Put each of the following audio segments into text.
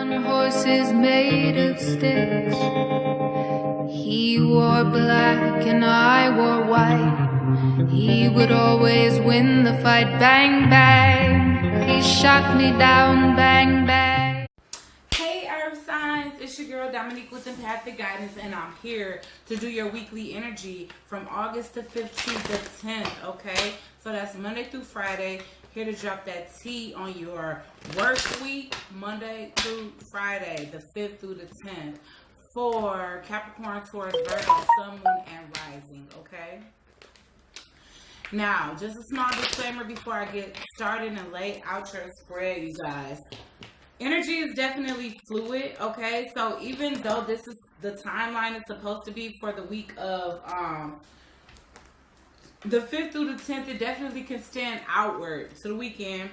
on horses made of sticks. He wore black and I wore white. He would always win the fight. Bang, bang. He shot me down. Bang, bang. Hey Earth Signs, it's your girl Dominique with Empathic Guidance, and I'm here to do your weekly energy from August the 15th to 10th, okay? So that's Monday through Friday. Here to drop that tea on your work week, Monday through Friday, the 5th through the 10th, for Capricorn, Taurus, Virgo, Sun, Moon, and Rising, okay? Now, just a small disclaimer before I get started and lay out your spread, you guys. Energy is definitely fluid, okay? So even though this is the timeline is supposed to be for the week of the 5th through the 10th, it definitely can stand outward to the weekend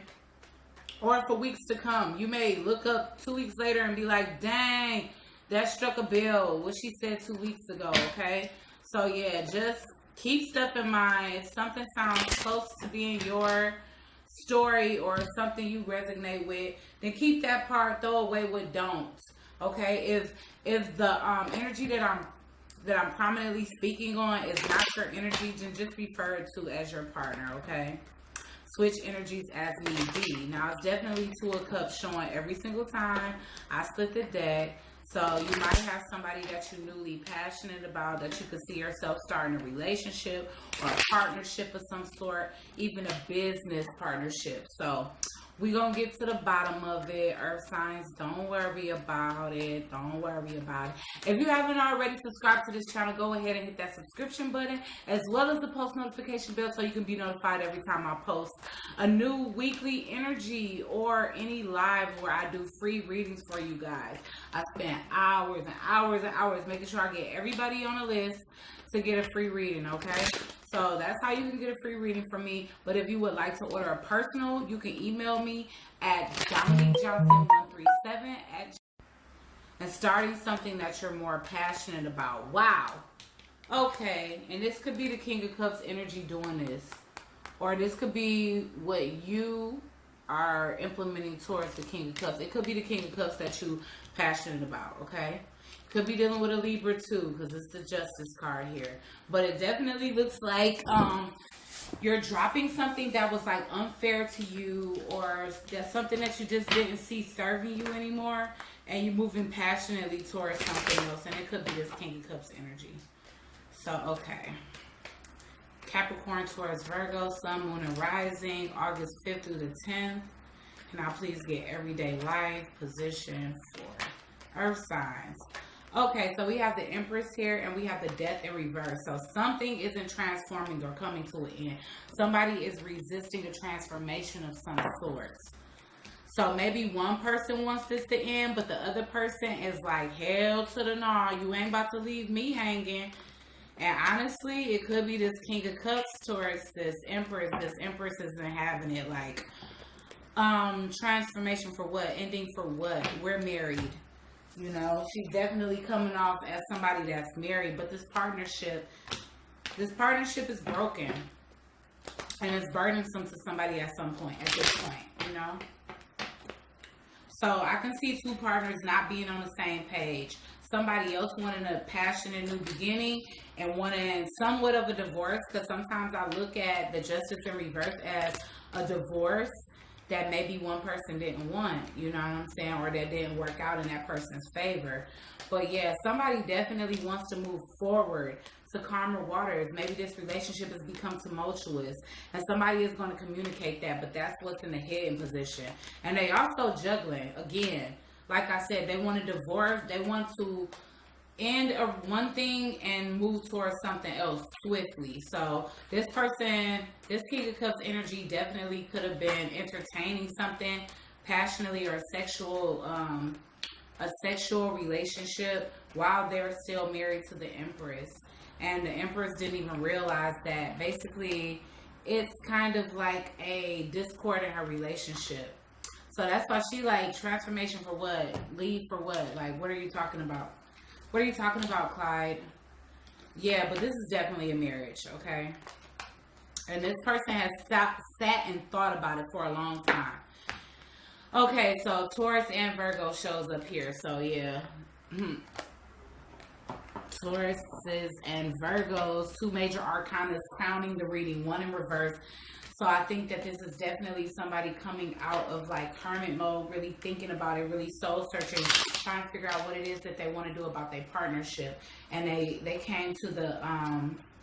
or for weeks to come. You may look up 2 weeks later and be like, dang, that struck a bell, what she said 2 weeks ago, okay? So yeah, just keep stuff in mind. If something sounds close to being your story or something you resonate with, then keep that part, throw away what don't, okay? If the energy that I'm prominently speaking on is not your energy, then just refer it to as your partner, okay? Switch energies as need be. Now, it's definitely Two of Cups showing every single time I split the deck. So you might have somebody that you're newly passionate about, that you could see yourself starting a relationship or a partnership of some sort, even a business partnership. So we're going to get to the bottom of it. Earth signs, don't worry about it. Don't worry about it. If you haven't already subscribed to this channel, go ahead and hit that subscription button, as well as the post notification bell, so you can be notified every time I post a new weekly energy or any live where I do free readings for you guys. I spend hours and hours and hours making sure I get everybody on the list to get a free reading, okay? So that's how you can get a free reading from me. But if you would like to order a personal, you can email me at DominiqueJohnson137 and starting something that you're more passionate about. Wow. Okay. And this could be the King of Cups energy doing this. Or this could be what you are implementing towards the King of Cups. It could be the King of Cups that you're passionate about, okay? Could be dealing with a Libra too, because it's the Justice card here. But it definitely looks like you're dropping something that was like unfair to you, or that's something that you just didn't see serving you anymore, and you're moving passionately towards something else. And it could be this King of Cups energy. So, okay. Capricorn, Taurus, Virgo, Sun, Moon, and Rising, August 5th through the 10th. Can I please get everyday life position for Earth signs? Okay, so we have the Empress here, and we have the Death in reverse. So something isn't transforming or coming to an end. Somebody is resisting a transformation of some sorts. So maybe one person wants this to end, but the other person is like, hell to the no, you ain't about to leave me hanging. And honestly, it could be this King of Cups towards this Empress. This Empress isn't having it. Like, transformation for what? Ending for what? We're married. You know, she's definitely coming off as somebody that's married, but this partnership is broken, and it's burdensome to somebody at some point, at this point, you know. So I can see two partners not being on the same page. Somebody else wanting a passionate new beginning and wanting somewhat of a divorce, because sometimes I look at the Justice in reverse as a divorce that maybe one person didn't want, you know what I'm saying, or that didn't work out in that person's favor. But yeah, somebody definitely wants to move forward to calmer waters. Maybe this relationship has become tumultuous, and somebody is going to communicate that, but that's what's in the hidden position. And they also juggling, again, like I said, they want to divorce, they want to end one thing and move towards something else swiftly. So this person, this King of Cups energy definitely could have been entertaining something passionately, or a sexual relationship while they're still married to the Empress. And the Empress didn't even realize that basically it's kind of like a discord in her relationship. So that's why she like, transformation for what? Leave for what? Like, what are you talking about? What are you talking about, Clyde? Yeah, but this is definitely a marriage, okay? And this person has sat and thought about it for a long time. Okay, so Taurus and Virgo shows up here. So yeah. Tauruses and Virgos, two major arcanas crowning the reading, one in reverse. So I think that this is definitely somebody coming out of like hermit mode, really thinking about it, really soul searching, trying to figure out what it is that they want to do about their partnership. And they came to the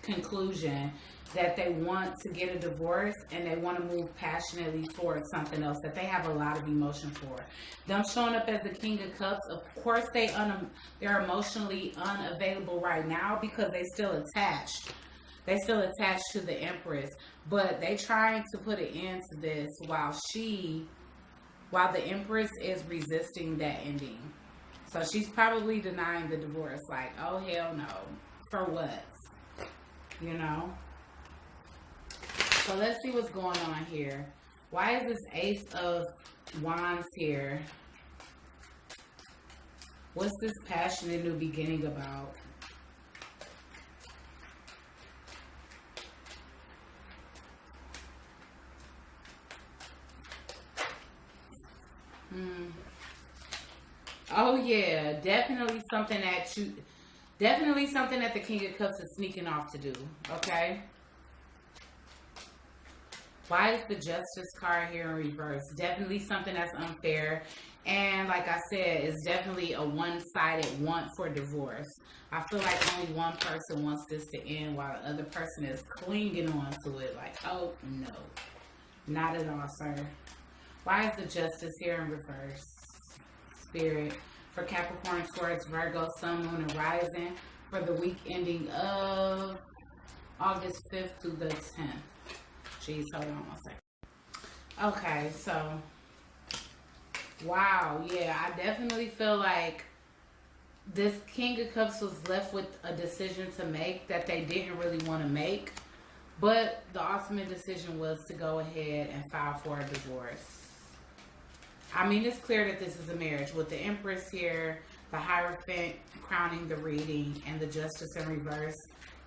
conclusion that they want to get a divorce and they want to move passionately towards something else that they have a lot of emotion for. Them showing up as the King of Cups, of course they're emotionally unavailable right now because they still attached. They still attached to the Empress, but they trying to put an end to this while the Empress is resisting that ending. So she's probably denying the divorce, like, oh hell no, for what? You know? So let's see what's going on here. Why is this Ace of Wands here? What's this passionate new beginning about? Oh yeah, definitely something that the King of Cups is sneaking off to do. Okay. Why is the Justice card here in reverse? Definitely something that's unfair. And like I said, it's definitely a one-sided want for divorce. I feel like only one person wants this to end while the other person is clinging on to it. Like, oh no, not at all, sir. Why is the Justice here in reverse? Spirit, for Capricorn, Taurus, Virgo, Sun, Moon, and Rising for the week ending of August 5th through the 10th. Jeez, hold on one second. Okay, so, wow, yeah, I definitely feel like this King of Cups was left with a decision to make that they didn't really want to make, but the ultimate decision was to go ahead and file for a divorce. I mean, it's clear that this is a marriage. With the Empress here, the Hierophant crowning the reading, and the Justice in reverse,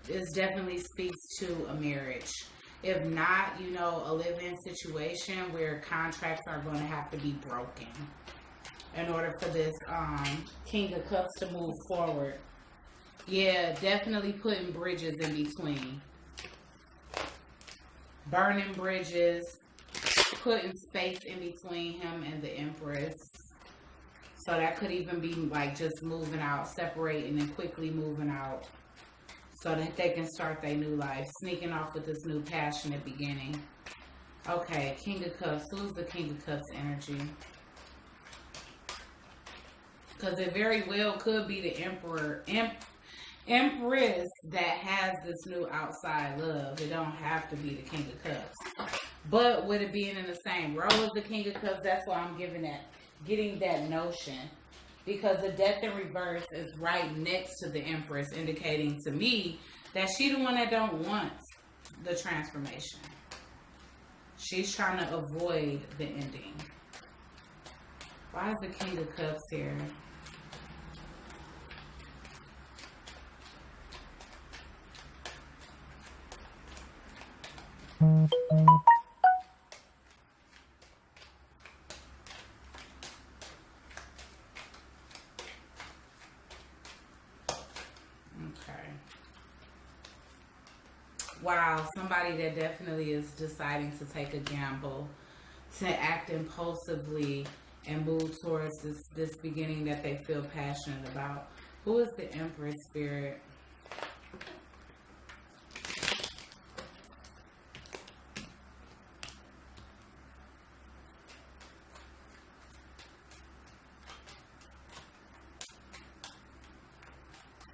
this definitely speaks to a marriage. If not, you know, a live-in situation where contracts are going to have to be broken in order for this King of Cups to move forward. Yeah, definitely putting bridges in between. Burning bridges, putting space in between him and the Empress. So that could even be like just moving out, separating and quickly moving out so that they can start their new life, sneaking off with this new passionate beginning. Okay, King of Cups. Who's the King of Cups energy? Because it very well could be the Empress that has this new outside love. It don't have to be the King of Cups. But with it being in the same row as the King of Cups, that's why I'm getting that notion. Because the Death in reverse is right next to the Empress, indicating to me that she the one that don't want the transformation. She's trying to avoid the ending. Why is the King of Cups here? Wow, somebody that definitely is deciding to take a gamble, to act impulsively and move towards this beginning that they feel passionate about. Who is the Empress spirit?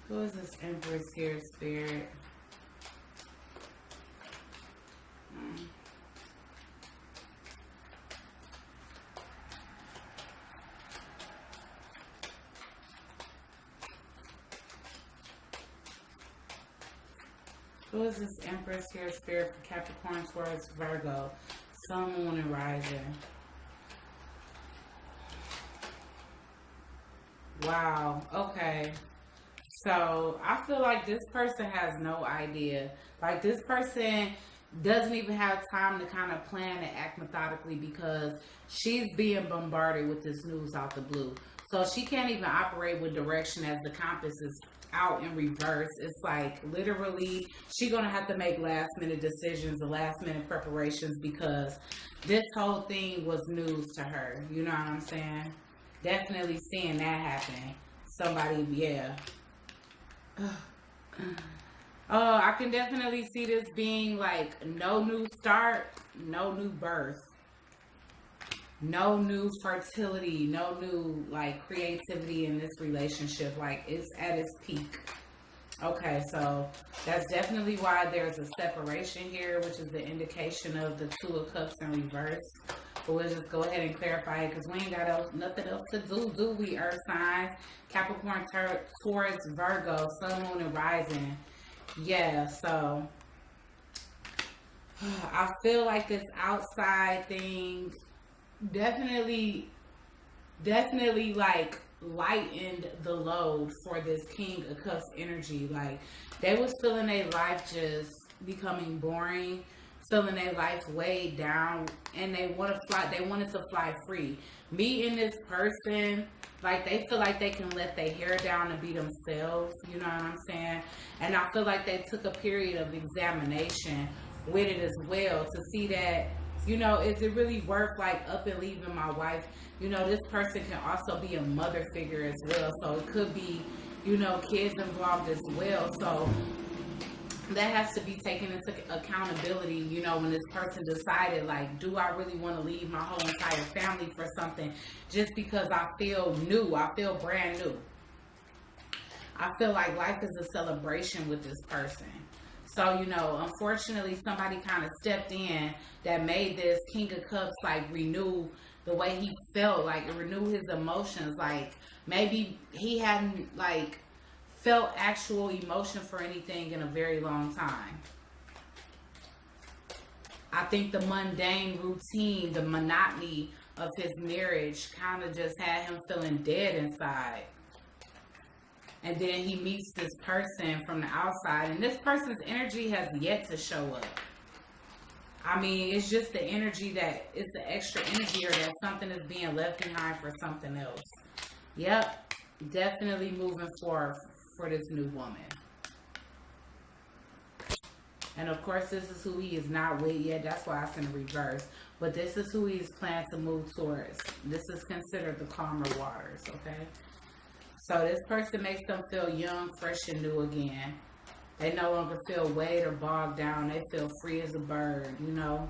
Who is this Empress here, spirit? Who is this Empress here, spirit for Capricorn, Taurus, Virgo, Sun, Moon, and Rising? Wow. Okay. So I feel like this person has no idea. Like this person doesn't even have time to kind of plan and act methodically because she's being bombarded with this news out the blue. So she can't even operate with direction as the compass is out in reverse. It's like literally she's gonna have to make last minute decisions and last minute preparations because this whole thing was news to her. You know what I'm saying? Definitely seeing that happen. Somebody, yeah. Oh, I can definitely see this being like no new start, no new birth, no new fertility, no new like creativity in this relationship. Like it's at its peak. Okay, so that's definitely why there's a separation here, which is the indication of the Two of Cups in reverse. But we'll just go ahead and clarify it because we ain't got nothing else to do we, Earth signs? Capricorn, Taurus, Virgo, Sun, Moon, and Rising. Yeah, so I feel like this outside thing definitely like lightened the load for this King of Cups energy. Like they was feeling their life just becoming boring, feeling their life weighed down, and they wanted to fly free. Meeting this person, like they feel like they can let their hair down and be themselves, you know what I'm saying? And I feel like they took a period of examination with it as well to see that, you know, is it really worth like up and leaving my wife? You know, this person can also be a mother figure as well. So it could be, you know, kids involved as well. So that has to be taken into accountability, you know, when this person decided, like, do I really want to leave my whole entire family for something just because I feel new, I feel brand new. I feel like life is a celebration with this person. So, you know, unfortunately, somebody kind of stepped in that made this King of Cups, like, renew the way he felt, like, renew his emotions. Like, maybe he hadn't, like, felt actual emotion for anything in a very long time. I think the mundane routine, the monotony of his marriage kind of just had him feeling dead inside. And then he meets this person from the outside, and this person's energy has yet to show up. I mean, it's just the energy that, it's the extra energy or that something is being left behind for something else. Yep, definitely moving forward for this new woman. And of course, this is who he is not with yet. That's why it's in reverse. But this is who he's planning to move towards. This is considered the calmer waters, okay? So this person makes them feel young, fresh, and new again. They no longer feel weighed or bogged down. They feel free as a bird, you know?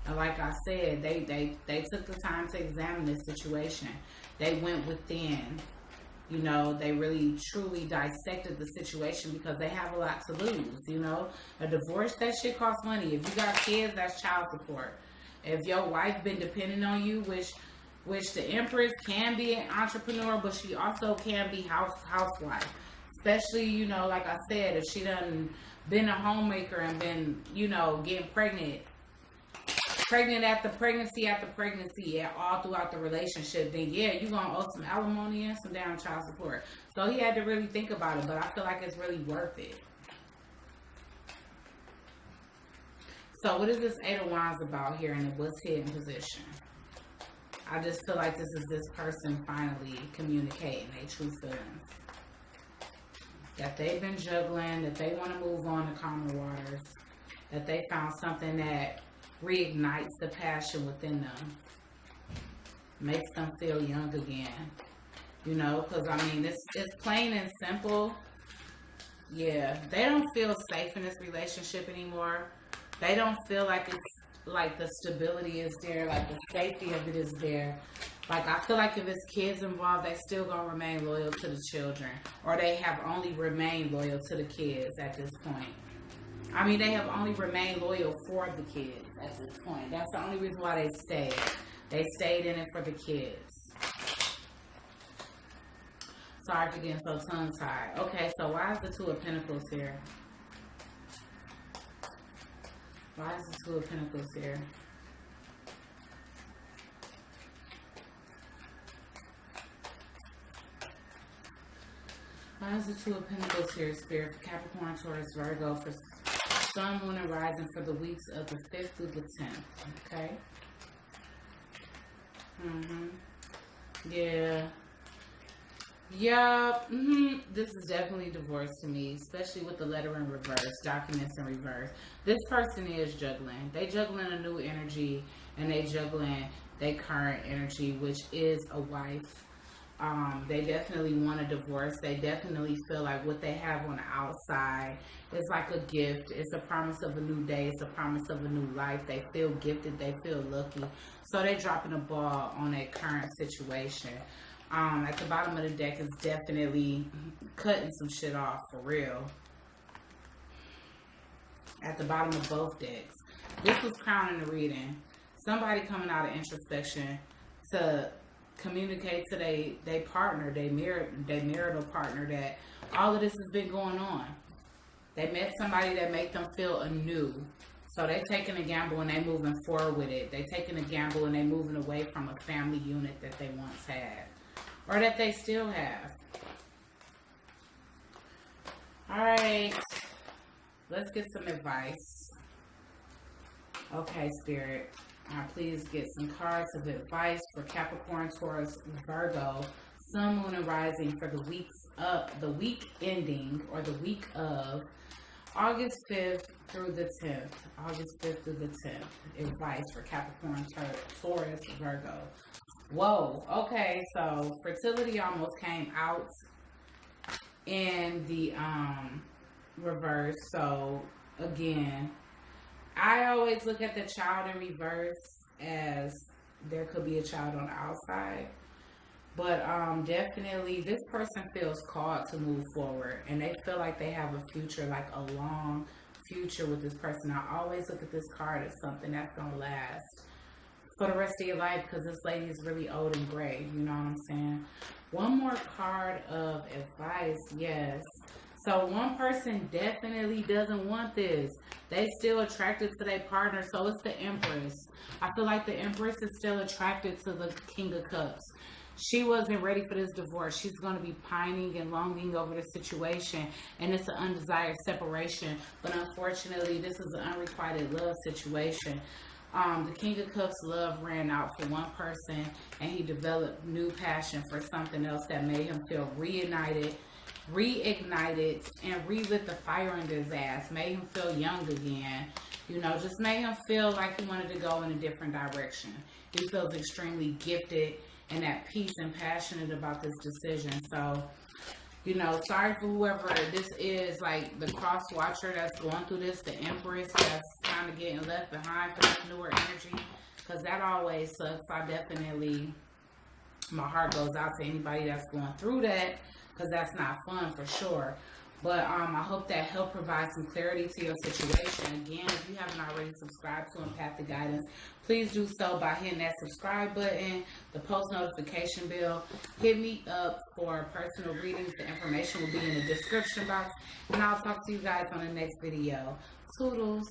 And like I said, they took the time to examine this situation. They went within. You know, they really truly dissected the situation because they have a lot to lose, you know. A divorce, that shit costs money. If you got kids, that's child support. If your wife been depending on you, which the Empress can be an entrepreneur, but she also can be housewife. Especially, you know, like I said, if she done been a homemaker and been, you know, getting pregnant after pregnancy and all throughout the relationship, then yeah, you're going to owe some alimony and some damn child support. So he had to really think about it, but I feel like it's really worth it. So what is this Eight of Wands about here, and what's hidden position? I just feel like this is this person finally communicating their true feelings. That they've been juggling, that they want to move on to calmer waters, that they found something that reignites the passion within them, makes them feel young again, you know, because I mean, it's plain and simple. Yeah, they don't feel safe in this relationship anymore. They don't feel like it's like the stability is there, like the safety of it is there. Like I feel like if it's kids involved, they still gonna remain loyal to the children, or they have only remained loyal to the kids at this point. I mean, they have only remained loyal for the kids at this point. That's the only reason why they stayed. They stayed in it for the kids. Sorry for getting so tongue-tied. Okay, so why is the Two of Pentacles here? Why is the Two of Pentacles here? Why is the Two of Pentacles here, Spirit, for Capricorn, Taurus, Virgo, for Sun, Moon, and Rising for the weeks of the 5th through the 10th. Okay. Yeah. Yup. This is definitely divorce to me, especially with the letter in reverse, documents in reverse. This person is juggling. They juggling a new energy, and they juggling their current energy, which is a wife. They definitely want a divorce. They definitely feel like what they have on the outside is like a gift. It's a promise of a new day. It's a promise of a new life. They feel gifted. They feel lucky. So they're dropping a ball on their current situation. At the bottom of the deck is definitely cutting some shit off for real. At the bottom of both decks. This was crowning the reading. Somebody coming out of introspection to communicate to their partner, their marital partner, that all of this has been going on. They met somebody that made them feel anew. So they taking a gamble and they moving forward with it. They taking a gamble and they moving away from a family unit that they once had. Or that they still have. Alright. Let's get some advice. Okay, Spirit. Please get some cards of advice for Capricorn, Taurus, Virgo, Sun, Moon, and Rising for the week ending, or the week of August 5th through the 10th. August 5th through the 10th. Advice for Capricorn, Taurus, Virgo. Whoa. Okay, so fertility almost came out in the reverse. So again, I always look at the child in reverse as there could be a child on the outside. But definitely this person feels called to move forward. And they feel like they have a future, like a long future with this person. I always look at this card as something that's going to last for the rest of your life, because this lady is really old and gray. You know what I'm saying? One more card of advice. Yes. So one person definitely doesn't want this. They still attracted to their partner. So it's the Empress. I feel like the Empress is still attracted to the King of Cups. She wasn't ready for this divorce. She's going to be pining and longing over the situation. And it's an undesired separation. But unfortunately, this is an unrequited love situation. The King of Cups love ran out for one person. And he developed new passion for something else that made him feel reignited, and relit the fire under his ass. Made him feel young again. You know, just made him feel like he wanted to go in a different direction. He feels extremely gifted and at peace and passionate about this decision. So, you know, sorry for whoever this is, like the cross watcher that's going through this, the Empress that's kind of getting left behind for this newer energy, because that always sucks. My heart goes out to anybody that's going through that, because that's not fun for sure. But I hope that helped provide some clarity to your situation. Again, if you haven't already subscribed to Empathic Guidance, please do so by hitting that subscribe button, the post notification bell. Hit me up for personal readings. The information will be in the description box. And I'll talk to you guys on the next video. Toodles.